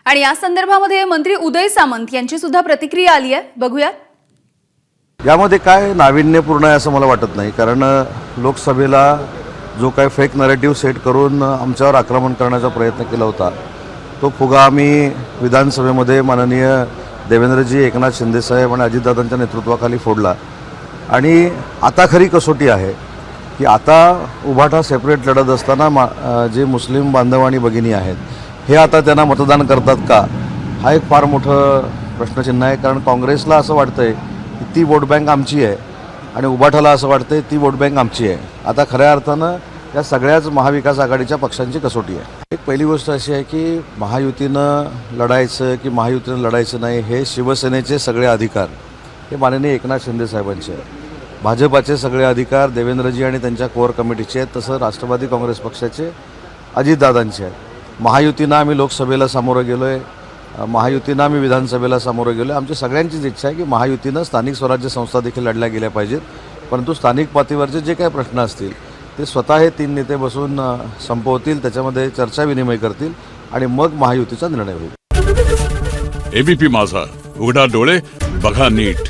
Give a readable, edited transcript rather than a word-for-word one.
आणि या संदर्भामध्ये मंत्री उदय सामंत यांची सुद्धा प्रतिक्रिया आली आहे, बघूयात। यामध्ये काय नाविन्यपूर्ण आहे असं मला वाटत नाही, कारण लोकसभेला जो काय फेक नरेटिव्ह सेट करून आमच्यावर आक्रमण करण्याचा प्रयत्न केला होता तो फुगा आम्ही विधानसभेमध्ये माननीय देवेंद्रजी, एकनाथ शिंदेसाहेब आणि अजितदादांच्या नेतृत्वाखाली फोडला। आणि आता खरी कसोटी आहे की आता उभाटा सेपरेट लढत असताना जे मुस्लिम बांधव आणि भगिनी आहेत हे आता त्यांना मतदान करतात का, हा एक फार मोठं प्रश्नचिन्ह आहे। कारण काँग्रेसला असं वाटतंय की ती वोट बँक आमची आहे आणि उभाटाला असं वाटतंय ती वोट बँक आमची आहे। आता खऱ्या अर्थानं या सगळ्याच महाविकास आघाडीच्या पक्षांची कसोटी आहे। एक पहिली गोष्ट अशी आहे की महायुतीनं लढायचं की महायुतीनं लढायचं नाही हे शिवसेनेचे सगळे अधिकार हे माननीय एकनाथ शिंदे साहेबांचे आहेत। भाजपाचे सगळे अधिकार देवेंद्रजी आणि त्यांच्या कोअर कमिटीचे आहेत, तसं राष्ट्रवादी काँग्रेस पक्षाचे अजितदादांचे आहेत। महायुतीनं आम्ही लोकसभेला सामोरं गेलो आहे, महायुतीनं आम्ही विधानसभेला सामोरं गेलो आहे। आमची सगळ्यांचीच इच्छा आहे की महायुतीनं स्थानिक स्वराज्य संस्था देखील लढल्या गेल्या पाहिजेत, परंतु स्थानिक पातळीवरचे जे काही प्रश्न असतील ते स्वतः हे 3 नेते बसून संपवतील, त्याच्यामध्ये चर्चा विनिमय करतील आणि मग महायुतीचा निर्णय होईल। एबीपी माझा, उघडा डोळे बघा नीट।